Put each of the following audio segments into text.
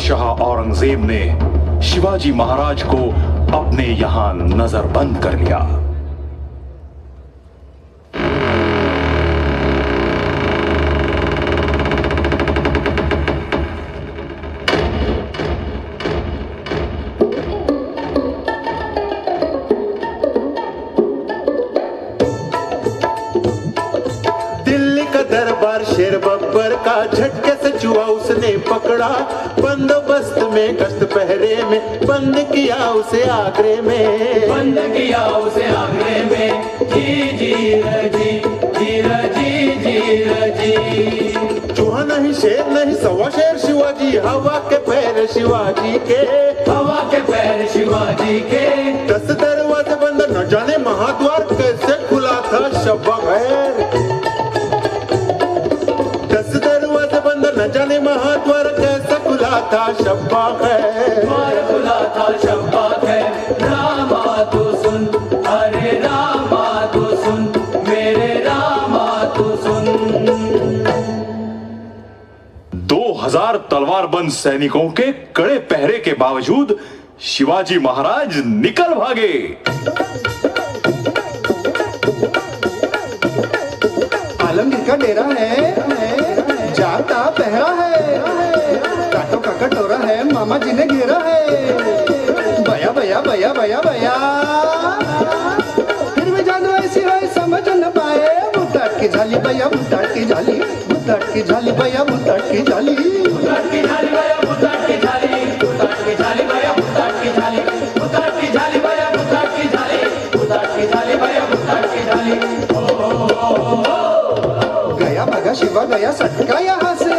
बादशाह औरंगजेब ने शिवाजी महाराज को अपने यहां नजरबंद कर लिया। शेर बब्बर का झटके से चुहा उसने पकड़ा, बंदोबस्त में गश्त पहरे में बंद किया उसे आगरे में, बंद किया उसे आगरे में। जी जी रजी जी रजी जी रजी। चूहा नहीं शेर नहीं सवा शेर शिवाजी, हवा के पैर शिवाजी के, हवा के पैर शिवाजी के। 10 दरवाजे बंद न जाने महाद्वार कैसे खुला था शब्बा खैर, 10 दरवाजे बंद न जाने महाद्वार कैसे खुला था शब्बा खैर, द्वार खुला था शब्बा खैर। रामा तू सुन, अरे रामा तू सुन, मेरे रामा तू सुन। 2000 तलवारबंद सैनिकों के कड़े पहरे के बावजूद शिवाजी महाराज निकल भागे। आलमगीर का डेरा है, जाता पहरा है, काटो का कटोरा है, मामा जी ने घेरा है। बया बया बया बया बया, फिर भी जानो ऐसी है समझ न पाए। बुताट की झाली बया बुताट की झाली, बुताट की झाली बया बुताट की झाली, बुताट की झाली बया बुताट की झाली, बुताट की झाली बया बुताट की झाली, बुताट की झाली बया बुताट की झाली, बुताट की झाली बया बुताट की झाली। गया भागा शिवा गया सटका यहाँ से,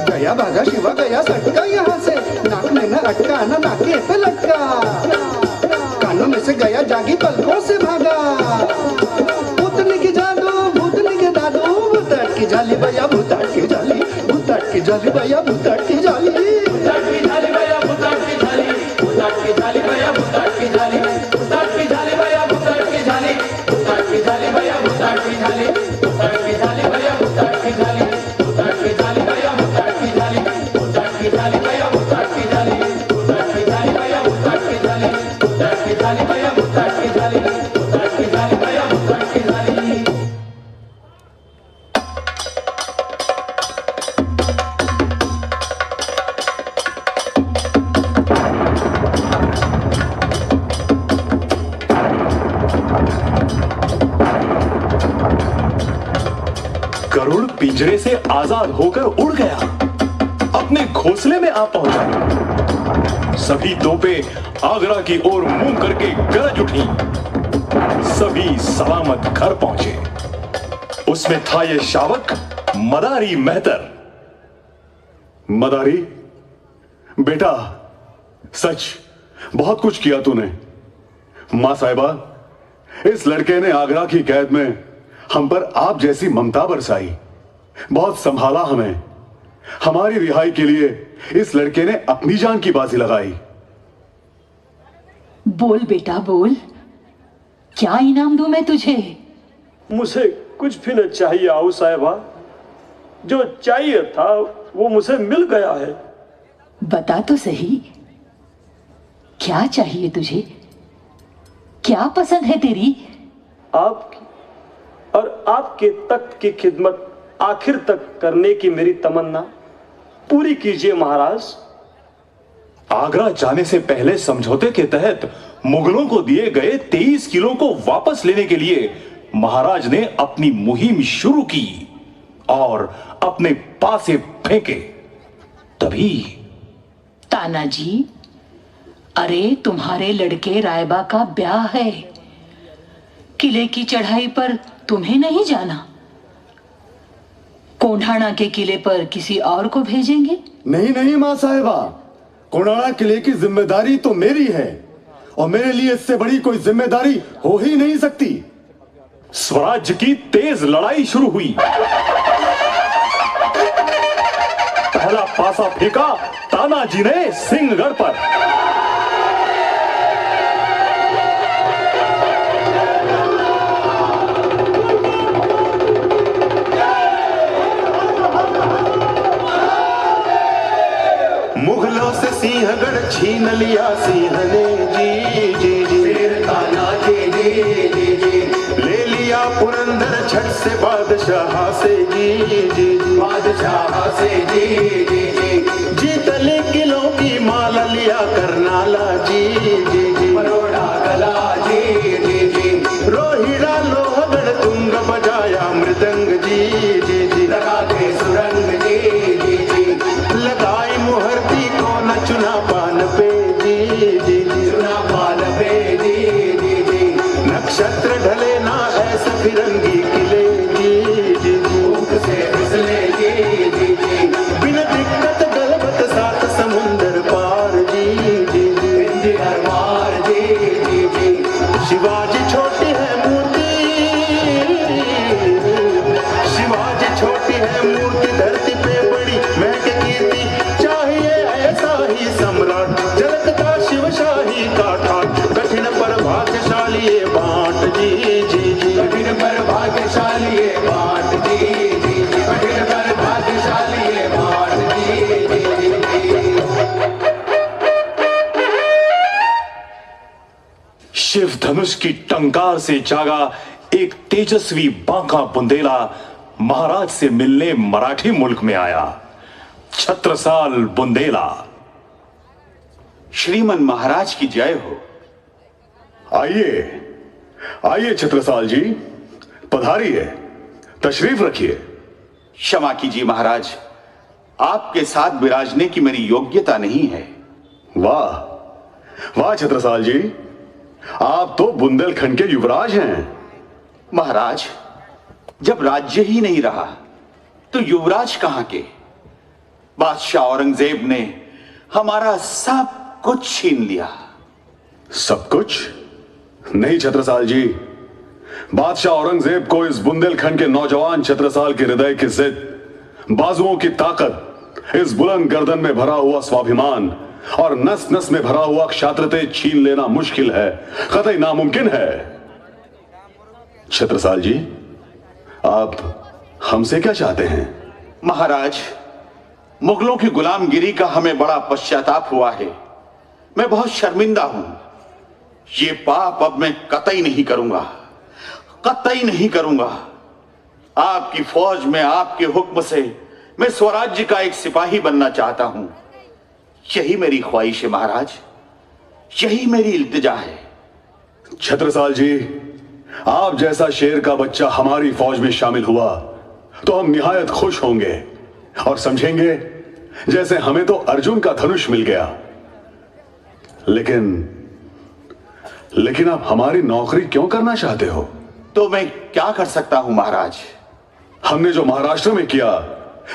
गया भागा शिवा गया सटका यहाँ से। नाक में न अटका न नाके पे लटका, कानों में से गया जागी पलकों से भागा। भूतनी की जादू भूतनी के दादू, भूताट की झाली भैया भूताट की झाली, भूताट की झाली भैया भूताट की झाली, भूताट की झाली भैया भूताट की झाली, भूताट की झाली भैया भूताट की झाली, भूताट की झाली भैया भूताट की झाली, भूताट की झाली भैया भूताट की झाली, भूताट की झाली भैया भूताट की झाली, भूताट की झाली भैया भूताट की झाली, भूताट की झाली भैया भूताट की झाली, भूताट की झाली भैया भूताट की झाली, भूताट की झाली भैया भूताट की झाली, भूताट की झाली भैया भूताट की झाली। गरुड़ पिंजरे से आजाद होकर उड़ गया, अपने घोंसले में आ पहुंचा। सभी तोपें आगरा की ओर मुंह करके गरज उठी। सभी सलामत घर पहुंचे। उसमें था ये शावक मदारी मेहतर। मदारी बेटा, सच बहुत कुछ किया तूने। मां साहिबा, इस लड़के ने आगरा की कैद में हम पर आप जैसी ममता बरसाई, बहुत संभाला हमें। हमारी रिहाई के लिए इस लड़के ने अपनी जान की बाजी लगाई। बोल बेटा बोल, क्या इनाम दूं मैं तुझे? मुझे कुछ भी न चाहिए आओ साहिबा, जो चाहिए था वो मुझे मिल गया है। बता तो सही, क्या चाहिए तुझे? क्या पसंद है तेरी? आपकी और आपके तख्त की खिदमत आखिर तक करने की मेरी तमन्ना पूरी कीजिए महाराज। आगरा जाने से पहले समझौते के तहत मुगलों को दिए गए 23 किलो को वापस लेने के लिए महाराज ने अपनी मुहिम शुरू की और अपने पासे फेंके। तभी तानाजी, अरे तुम्हारे लड़के रायबा का ब्याह है, किले की चढ़ाई पर तुम्हें नहीं जाना? कोंढाणा के किले पर किसी और को भेजेंगे? नहीं नहीं मां साहिबा, कोंढाणा किले की जिम्मेदारी तो मेरी है और मेरे लिए इससे बड़ी कोई जिम्मेदारी हो ही नहीं सकती। स्वराज्य की तेज लड़ाई शुरू हुई। पहला पासा फेंका तानाजी ने सिंहगढ़ पर। सिंहगढ़ छीन लिया सिंह ने जी जी जी। शेर ताना जी जी जी जी। ले लिया पुरंदर झट से बादशाह से जी जी जी। बादशाह से जी जी जी। जीतले किलों की माला लिया करनाला जी जी जी। मरोड़ा गला जी जी जी। रोहिड़ा लोहगढ़ तुंग बजाया मृदंग जी जी जी। लगा के सुरंग जी जी जी। लगाई मुहर्ती को न चुना पान पे जी जी जी। चुना पान पे जी जी जी। नक्षत्र ढले ना ऐसे फिरंगी किले जी जी जी। ऊख से फिसले जी जी जी। बिन दिक्कत गलबत सात समुंदर पार जी जी जी। इंदिरा मार जी जी जी। शिवाजी छोटी है मूर्ति, शिवाजी छोटी है मूर्ति, धरती पे बड़ी महक कीर्ति, चाहिए ऐसा ही सम्राट, झलकता शिवशाही का ठाट, कठिन पर भाग्यशाली ये बांट जी जी जी। कठिन पर भाग्यशाली ये बाट जी जी जी। कठिन पर भाग्यशाली ये बाट जी जी जी। शिव धनुष की टंकार से जागा एक तेजस्वी बांका बुंदेला महाराज से मिलने मराठी मुल्क में आया। छत्रसाल बुंदेला। श्रीमन महाराज की जय हो। आइए आइए छत्रसाल जी, पधारिए, तशरीफ रखिए। क्षमा कीजिए महाराज, आपके साथ विराजने की मेरी योग्यता नहीं है। वाह वाह छत्रसाल जी, आप तो बुंदेलखंड के युवराज हैं। महाराज, जब राज्य ही नहीं रहा तो युवराज कहां के? बादशाह औरंगजेब ने हमारा सब कुछ छीन लिया। सब कुछ नहीं छत्रसाल जी, बादशाह औरंगजेब को इस बुंदेलखंड के नौजवान छत्रसाल के हृदय की जिद, बाजुओं की ताकत, इस बुलंद गर्दन में भरा हुआ स्वाभिमान और नस नस में भरा हुआ क्षात्रते छीन लेना मुश्किल है, कतई नामुमकिन है। छत्रसाल जी, आप हमसे क्या चाहते हैं? महाराज, मुगलों की गुलामगिरी का हमें बड़ा पश्चाताप हुआ है। मैं बहुत शर्मिंदा हूं। ये पाप अब मैं कतई नहीं करूंगा, कतई नहीं करूंगा। आपकी फौज में आपके हुक्म से मैं स्वराज्य का एक सिपाही बनना चाहता हूं। यही मेरी ख्वाहिश है महाराज, यही मेरी इल्तिजा है। छत्रसाल जी, आप जैसा शेर का बच्चा हमारी फौज में शामिल हुआ तो हम निहायत खुश होंगे और समझेंगे जैसे हमें तो अर्जुन का धनुष मिल गया। लेकिन आप हमारी नौकरी क्यों करना चाहते हो? तो मैं क्या कर सकता हूं महाराज? हमने जो महाराष्ट्र में किया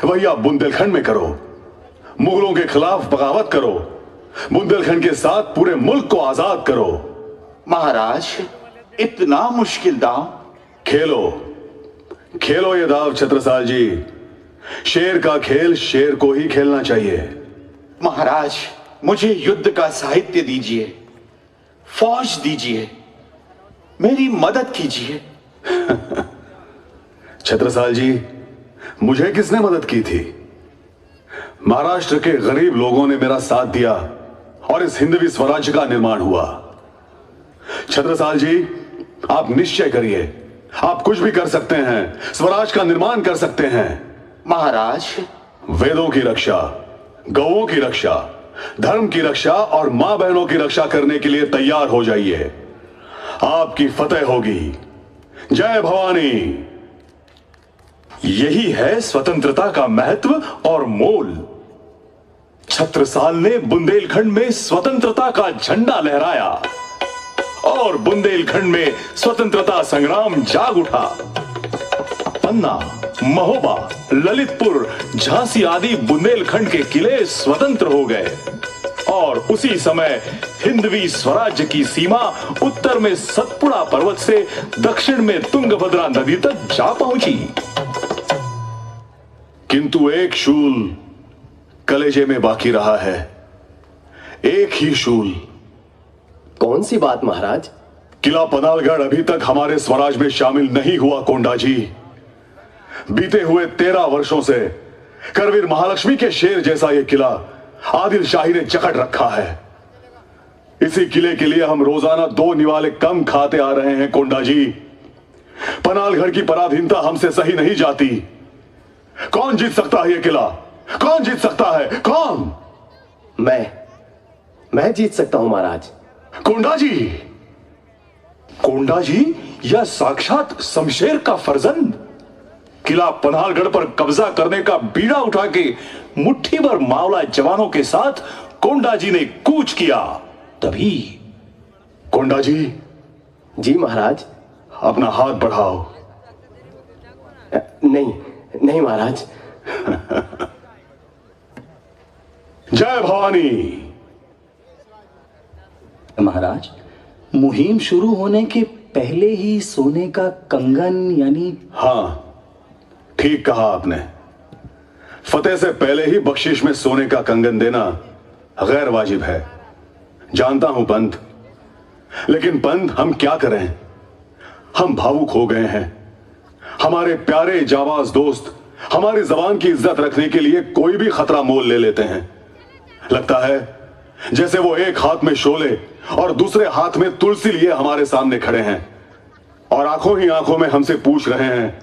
वही आप बुंदेलखंड में करो। मुगलों के खिलाफ बगावत करो, बुंदेलखंड के साथ पूरे मुल्क को आजाद करो। महाराज, इतना मुश्किल दांव? खेलो खेलो ये दाव छत्रसाल जी। शेर का खेल शेर को ही खेलना चाहिए। महाराज, मुझे युद्ध का साहित्य दीजिए, फौज दीजिए, मेरी मदद कीजिए। छत्रसाल जी, मुझे किसने मदद की थी? महाराष्ट्र के गरीब लोगों ने मेरा साथ दिया और इस हिंदवी स्वराज्य का निर्माण हुआ। छत्रसाल जी, आप निश्चय करिए, आप कुछ भी कर सकते हैं, स्वराज का निर्माण कर सकते हैं। महाराज, वेदों की रक्षा, गौओं की रक्षा, धर्म की रक्षा और मां बहनों की रक्षा करने के लिए तैयार हो जाइए। आपकी फतेह होगी। जय भवानी। यही है स्वतंत्रता का महत्व और मोल। छत्रसाल ने बुंदेलखंड में स्वतंत्रता का झंडा लहराया और बुंदेलखंड में स्वतंत्रता संग्राम जाग उठा। पन्ना, महोबा, ललितपुर, झांसी आदि बुंदेलखंड के किले स्वतंत्र हो गए और उसी समय हिंदवी स्वराज्य की सीमा उत्तर में सतपुड़ा पर्वत से दक्षिण में तुंगभद्रा नदी तक जा पहुंची। किंतु एक शूल कलेजे में बाकी रहा है, एक ही शूल। कौन सी बात महाराज? किला पनालगढ़ अभी तक हमारे स्वराज में शामिल नहीं हुआ कोंडा जी। बीते हुए 13 वर्षों से करवीर महालक्ष्मी के शेर जैसा यह किला आदिल शाही ने जकड़ रखा है। इसी किले के लिए हम रोजाना 2 निवाले कम खाते आ रहे हैं कोंडा जी। पनालगढ़ की पराधीनता हमसे सही नहीं जाती। कौन जीत सकता है यह किला? कौन जीत सकता है? कौन? मैं जीत सकता हूं महाराज। कोंडा जी? कोंडा जी, यह साक्षात शमशेर का फर्जंद। किला पनालगढ़ पर कब्जा करने का बीड़ा उठा के मुट्ठी भर मावला जवानों के साथ कोंडा जी ने कूच किया। तभी कोंडा जी। जी महाराज। अपना हाथ बढ़ाओ। नहीं महाराज। जय भवानी। महाराज, मुहिम शुरू होने के पहले ही सोने का कंगन यानी? हां, ठीक कहा आपने। फतेह से पहले ही बख्शिश में सोने का कंगन देना गैर वाजिब है। जानता हूं पंत, लेकिन पंत हम क्या करें? हम भावुक हो गए हैं। हमारे प्यारे जाबाज दोस्त हमारी जबान की इज्जत रखने के लिए कोई भी खतरा मोल ले लेते हैं। लगता है जैसे वो एक हाथ में शोले और दूसरे हाथ में तुलसी लिए हमारे सामने खड़े हैं और आंखों ही आंखों में हमसे पूछ रहे हैं,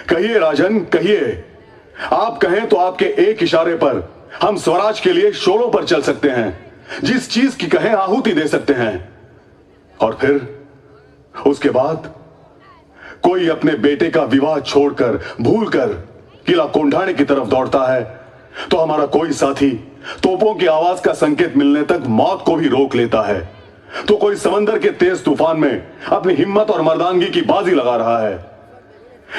कहिए राजन, कहिए। आप कहें तो आपके एक इशारे पर हम स्वराज के लिए शोलों पर चल सकते हैं, जिस चीज की कहें आहुति दे सकते हैं। और फिर उसके बाद कोई अपने बेटे का विवाह छोड़कर भूलकर किला कोंढाने की तरफ दौड़ता है तो हमारा कोई साथी तोपों की आवाज का संकेत मिलने तक मौत को भी रोक लेता है। तो कोई समंदर के तेज तूफान में अपनी हिम्मत और मर्दानगी की बाजी लगा रहा है।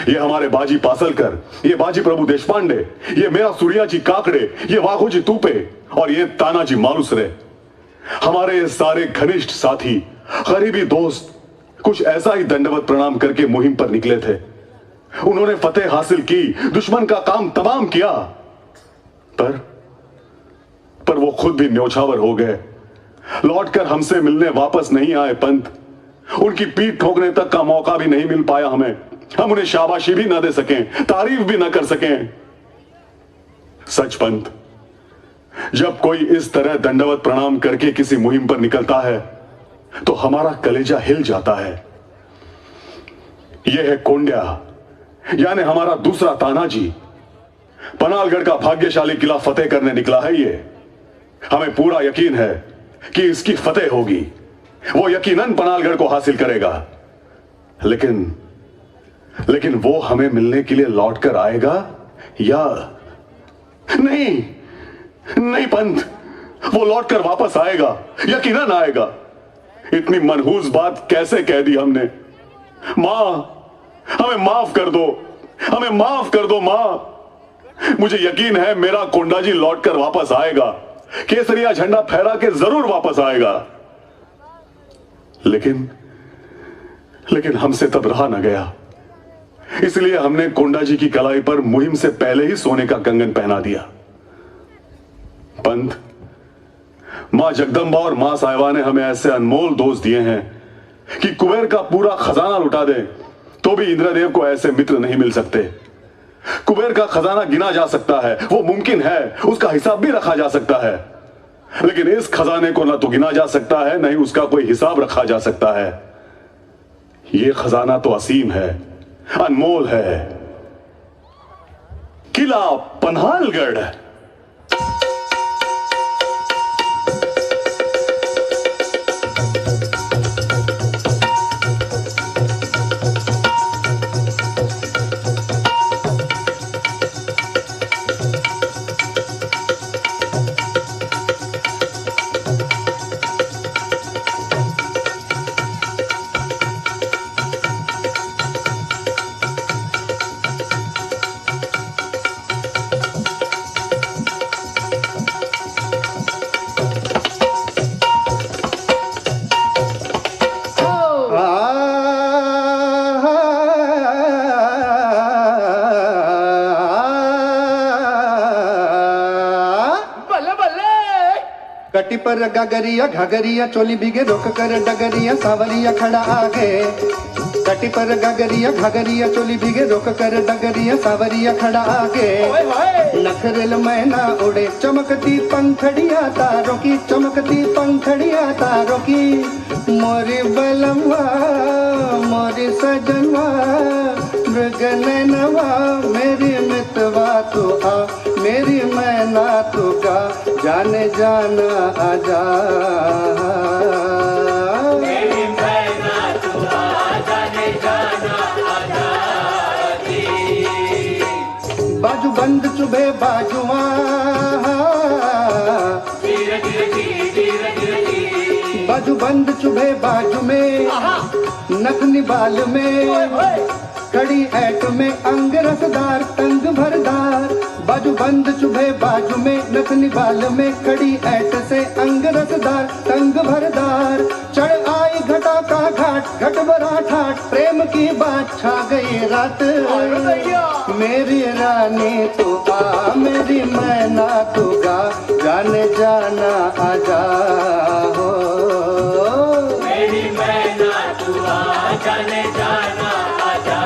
ये हमारे बाजी पासलकर, ये बाजी प्रभु देशपांडे, ये मेरा सूर्याजी काकड़े, ये वाघोजी तूपे और ये तानाजी मालुसरे, हमारे सारे घनिष्ठ साथी गरीबी दोस्त कुछ ऐसा ही दंडवत प्रणाम करके मुहिम पर निकले थे। उन्होंने फतेह हासिल की, दुश्मन का काम तमाम किया, पर वो खुद भी न्योछावर हो गए। लौटकर हमसे मिलने वापस नहीं आए पंत। उनकी पीठ ठोकने तक का मौका भी नहीं मिल पाया हमें। हम उन्हें शाबाशी भी ना दे सकें, तारीफ भी ना कर सकें। सच पंत, जब कोई इस तरह दंडवत प्रणाम करके किसी मुहिम पर निकलता है तो हमारा कलेजा हिल जाता है। यह है कोंड्या, यानी हमारा दूसरा तानाजी। पनालगढ़ का भाग्यशाली किला फतेह करने निकला है ये। हमें पूरा यकीन है कि इसकी फतेह होगी। वो यकीनन पनालगढ़ को हासिल करेगा। लेकिन वो हमें मिलने के लिए लौटकर आएगा या नहीं पंत, वो लौटकर वापस आएगा, यकीनन आएगा। इतनी मनहूस बात कैसे कह दी हमने? मां, हमें माफ कर दो, हमें माफ कर दो मां। मुझे यकीन है मेरा कोंडा जी लौटकर वापस आएगा, केसरिया झंडा फहरा के जरूर वापस आएगा। लेकिन हमसे तब रहा न गया, इसलिए हमने कोंडा जी की कलाई पर मुहिम से पहले ही सोने का कंगन पहना दिया। पंत, मां जगदंबा और मां साहिबा ने हमें ऐसे अनमोल दोस्त दिए हैं कि कुबेर का पूरा खजाना लुटा दे तो भी इंद्रदेव को ऐसे मित्र नहीं मिल सकते। कुबेर का खजाना गिना जा सकता है, वो मुमकिन है, उसका हिसाब भी रखा जा सकता है, लेकिन इस खजाने को ना तो गिना जा सकता है, नहीं उसका कोई हिसाब रखा जा सकता है। यह खजाना तो असीम है, अनमोल है। किला पन्हालगढ़। कटी पर गगरिया घगरिया चोली बिगे रोक कर डगरिया सावरिया खड़ा आगे। कटी पर गगरिया घगरिया चोली बिगे रोक कर डगरिया सावरिया खड़ा आगे। नक खिल मैना उड़े चमकती पंखड़िया तारों की, चमकती पंखड़िया तारों की। मोरी बलवा मोरी सजनवा मृग नैनवा मेरी मितवा तू आ, मेरी मैना तू गा, जाने जाना आजा। मेरी मैना तू आ, जाने जाना आजा जी। बाजू बंद चुभे बाजुआ, धीरे धीरे जी, धीरे धीरे जी। बाजू बंद चुभे बाजू में, नखनी बाल में, कड़ी ऐट में अंग रसदार तंग भरदार। बाजू बंद चुभे बाजू में, नखनी बाल में, कड़ी ऐट से अंग रसदार तंग भरदार। चढ़ आई घटा का घाट घट बरा ठाट, प्रेम की बात छा गई रात। मेरी रानी तू आ, मेरी मैना तू गा, जाने जाना आजा हो। मेरी मैना तू आ, जाने जाना आजा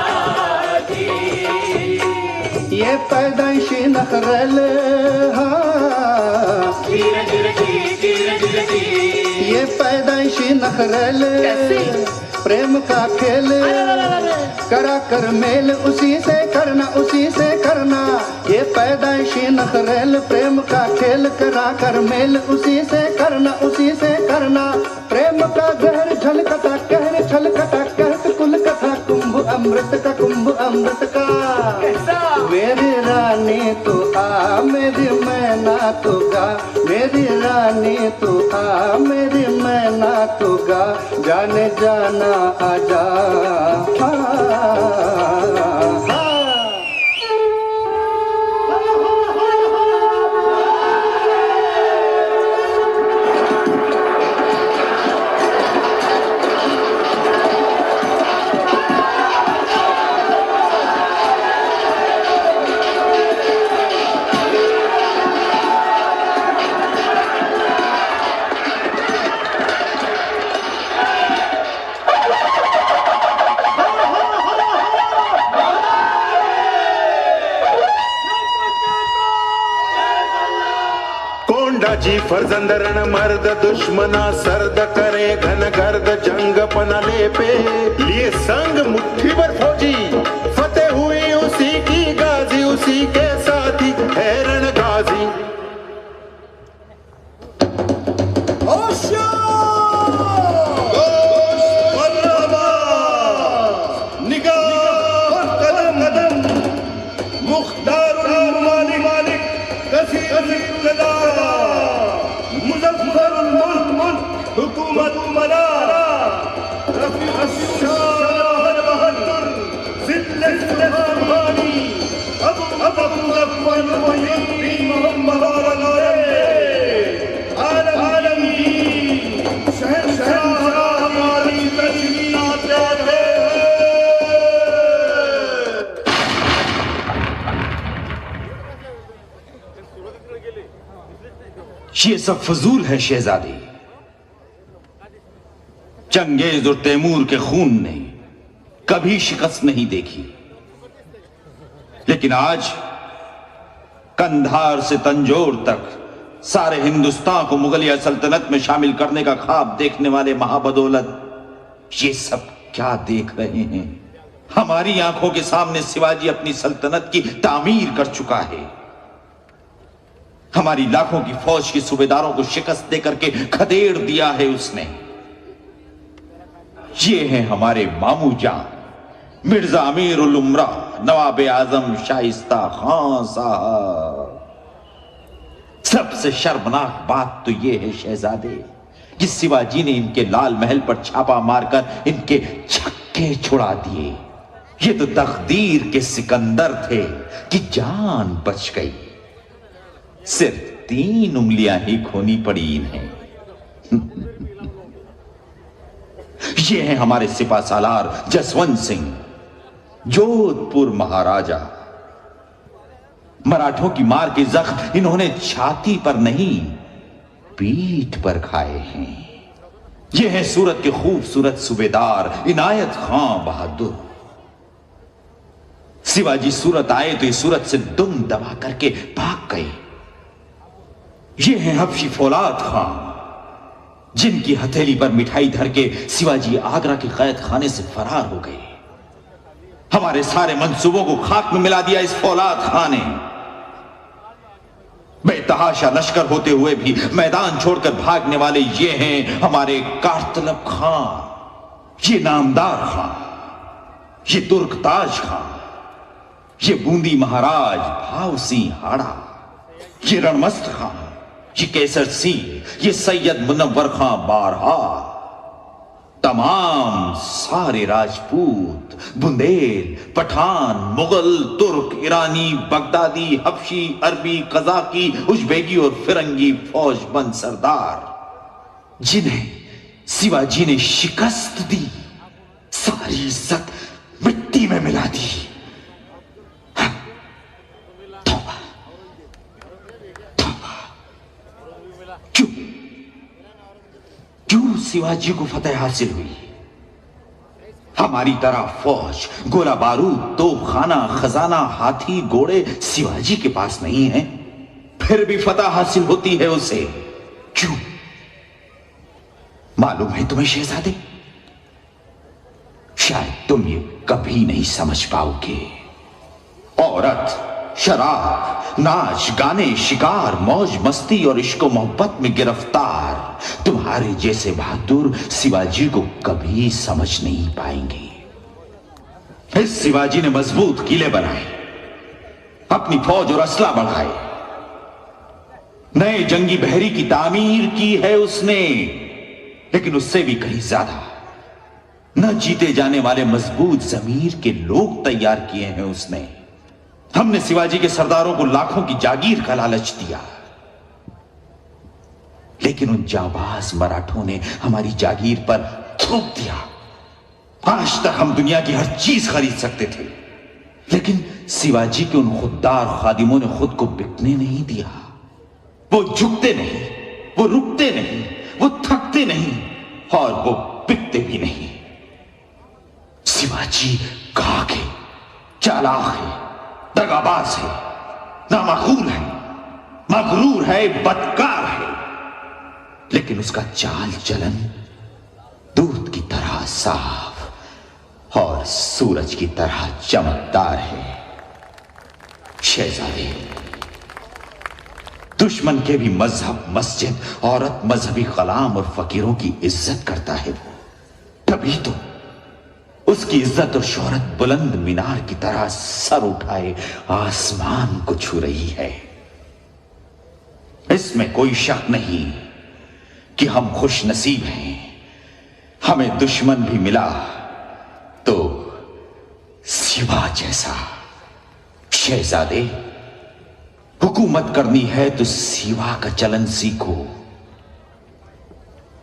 जी। ये पैदाइशी नखरल, हाँ धीरे धीरे जी, धीरे धीरे जी। ये पैदाइशी नखरल, प्रेम का खेल करा कर मेल, उसी से करना उसी से करना। ये पैदाइशी नखरेल प्रेम का खेल करा कर मेल, उसी से करना उसी से करना। प्रेम का गहर झलकता कहर छलकता कहत कुल कथा, कुंभ अमृत का कुंभ अमृत का। मेरी रानी तू आ, मेरी मैना तू गा, मेरी रानी तू आ, मेरी मैना तू गा, जाने जाना आजा। जी फर्जंद रण मर्द दुश्मना सर्द करे घन गर्द जंग पना ले पे लिए संग मुट्ठी भर फौजी, फतेह हुई उसी की गाजी उसी के साथी है रण गाजी। ये सब फजूल है शहजादी। चंगेज और तैमूर के खून ने कभी शिकस्त नहीं देखी, लेकिन आज कंधार से तंजौर तक सारे हिंदुस्तान को मुगलिया सल्तनत में शामिल करने का ख्वाब देखने वाले महाबदौलत ये सब क्या देख रहे हैं? हमारी आंखों के सामने शिवाजी अपनी सल्तनत की तामीर कर चुका है। हमारी लाखों की फौज के सूबेदारों को शिकस्त देकर के खदेड़ दिया है उसने। ये हैं हमारे मामू जान मिर्जा अमीर उल उमरा नवाब आजम शाइस्ता खान साहब। सबसे शर्मनाक बात तो यह है शहजादे कि शिवाजी ने इनके लाल महल पर छापा मारकर इनके छक्के छुड़ा दिए। ये तो तकदीर के सिकंदर थे कि जान बच गई। सिर्फ 3 उंगलियां ही खोनी पड़ी इन्हें। ये हैं हमारे सिपा सालार जसवंत सिंह, जोधपुर महाराजा। मराठों की मार के जख्म इन्होंने छाती पर नहीं पीठ पर खाए हैं। ये हैं सूरत के खूबसूरत सूबेदार इनायत खां बहादुर। शिवाजी सूरत आए तो इस सूरत से दुम दबा करके भाग गए। ये हैं हबशी फौलाद खान, जिनकी हथेली पर मिठाई धर के शिवाजी आगरा के कैद खाने से फरार हो गए। हमारे सारे मंसूबों को खाक में मिला दिया इस फौलाद खान ने। बेतहाशा लश्कर होते हुए भी मैदान छोड़कर भागने वाले ये हैं हमारे कारतलब खान, ये नामदार खान, ये तुर्कताज खान, ये बूंदी महाराज भाव सिंह हाड़ा, ये रणमस्त खान, ये केसर सिंह, ये सैयद मुनव्वर खां बारहा, तमाम सारे राजपूत, बुंदेल, पठान, मुगल, तुर्क, ईरानी, बगदादी, हबशी, अरबी, कजाकी, उज्बेकी और फिरंगी फौजबंद सरदार, जिन्हें शिवाजी ने शिकस्त दी, सारी इज्जत मिट्टी में मिला दी। क्यों शिवाजी को फतेह हासिल हुई? हमारी तरह फौज, गोला बारूद, तोपखाना, खजाना, हाथी, घोड़े शिवाजी के पास नहीं है, फिर भी फतह हासिल होती है उसे। क्यों? मालूम है तुम्हें शहजादे? शायद तुम ये कभी नहीं समझ पाओगे। औरत, शराब, नाच गाने, शिकार, मौज मस्ती और इश्क मोहब्बत में गिरफ्तार तुम्हारे जैसे बहादुर शिवाजी को कभी समझ नहीं पाएंगे। इस शिवाजी ने मजबूत किले बनाए, अपनी फौज और असला बढ़ाए, नए जंगी बहरी की तामीर की है उसने, लेकिन उससे भी कहीं ज्यादा न जीते जाने वाले मजबूत जमीर के लोग तैयार किए हैं उसने। हमने शिवाजी के सरदारों को लाखों की जागीर का लालच दिया, लेकिन उन जाबाज मराठों ने हमारी जागीर पर थूक दिया। आज तक हम दुनिया की हर चीज खरीद सकते थे, लेकिन शिवाजी के उन खुददार खादिमों ने खुद को बिकने नहीं दिया। वो झुकते नहीं, वो रुकते नहीं, वो थकते नहीं और वो बिकते भी नहीं। शिवाजी घाक है, चालाक है, दगाबाज है, नामकूल है, मगरूर है, बदकार है, लेकिन उसका चाल चलन दूध की तरह साफ और सूरज की तरह चमकदार है। शहजादे, दुश्मन के भी मजहब, मस्जिद, औरत, मजहबी कलाम और फकीरों की इज्जत करता है वो, तभी तो उसकी इज्जत और शोहरत बुलंद मीनार की तरह सर उठाए आसमान को छू रही है। इसमें कोई शक नहीं कि हम खुश नसीब हैं। हमें दुश्मन भी मिला तो शिवा जैसा। शहजादे, हुकूमत करनी है तो शिवा का चलन सीखो,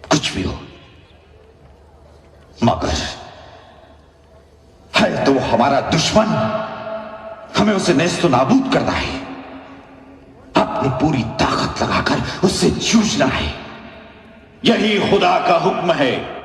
कुछ भी हो, मगर है तो हमारा दुश्मन, हमें उसे नेस्तो नाबूद करना है, अपनी पूरी ताकत लगाकर उससे जूझना है। यही खुदा का हुक्म है।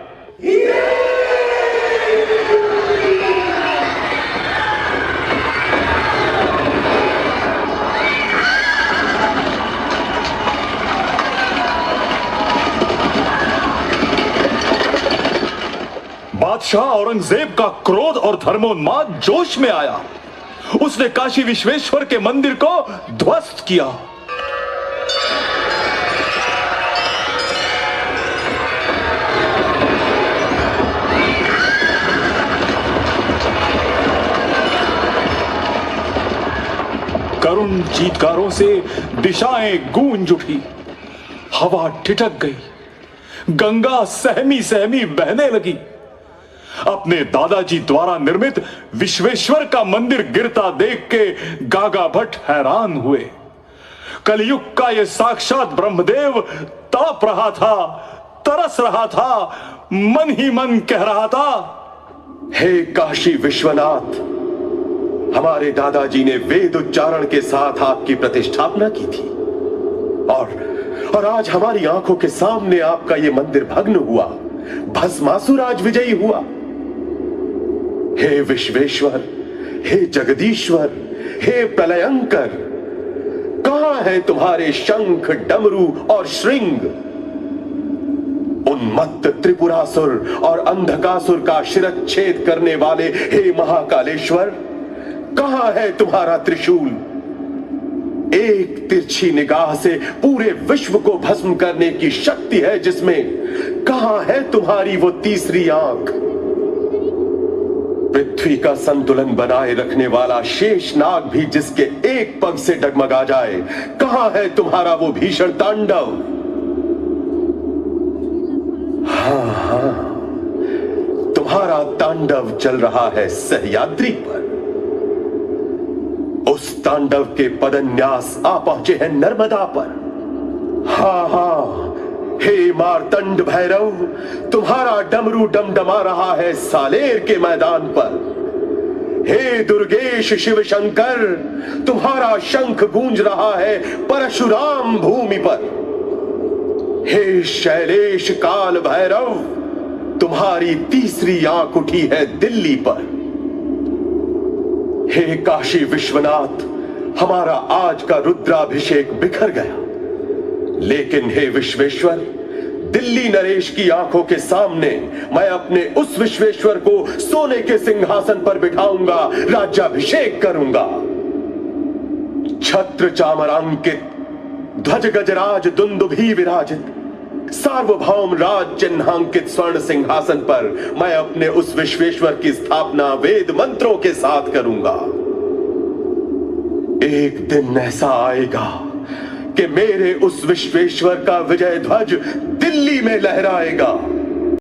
बादशाह औरंगजेब का क्रोध और धर्मोन्माद जोश में आया। उसने काशी विश्वेश्वर के मंदिर को ध्वस्त किया। करुण चीत्कारों से दिशाएं गूंज उठी, हवा ठिठक गई, गंगा सहमी सहमी बहने लगी। अपने दादाजी द्वारा निर्मित विश्वेश्वर का मंदिर गिरता देख के गागा भट्ट हैरान हुए। कलयुग का यह साक्षात ब्रह्मदेव तड़प रहा था, तरस रहा था, मन ही मन कह रहा था, हे काशी विश्वनाथ, हमारे दादाजी ने वेद उच्चारण के साथ आपकी प्रतिष्ठापना की थी और आज हमारी आंखों के सामने आपका यह मंदिर भग्न हुआ, भस्मासुर आज विजयी हुआ। हे विश्वेश्वर, हे जगदीश्वर, हे प्रलयंकर, कहां है तुम्हारे शंख, डमरू और श्रृंग? उन्मत्त त्रिपुरासुर और अंधकासुर का शिरच्छेद करने वाले हे महाकालेश्वर, कहां है तुम्हारा त्रिशूल? एक तिरछी निगाह से पूरे विश्व को भस्म करने की शक्ति है जिसमें, कहां है तुम्हारी वो तीसरी आंख? पृथ्वी का संतुलन बनाए रखने वाला शेष नाग भी जिसके एक पग से डगमगा जाए, कहां है तुम्हारा वो भीषण तांडव? हाँ, तुम्हारा तांडव चल रहा है सह्याद्री पर। उस तांडव के पदन्यास आ पहुंचे हैं नर्मदा पर। हाँ, हे मार्तंड भैरव, तुम्हारा डमरू डमडमा रहा है सालेर के मैदान पर। हे दुर्गेश शिव शंकर, तुम्हारा शंख गूंज रहा है परशुराम भूमि पर। हे शैलेश काल भैरव, तुम्हारी तीसरी आंख उठी है दिल्ली पर। हे काशी विश्वनाथ, हमारा आज का रुद्राभिषेक बिखर गया, लेकिन हे विश्वेश्वर, दिल्ली नरेश की आंखों के सामने मैं अपने उस विश्वेश्वर को सोने के सिंहासन पर बिठाऊंगा, राज्याभिषेक करूंगा। छत्र चामरांकित, ध्वज गजराज दुंदुभी विराजित, सार्वभौम राज चिन्हांकित स्वर्ण सिंहासन पर मैं अपने उस विश्वेश्वर की स्थापना वेद मंत्रों के साथ करूंगा। एक दिन ऐसा आएगा कि मेरे उस विश्वेश्वर का विजय ध्वज दिल्ली में लहराएगा।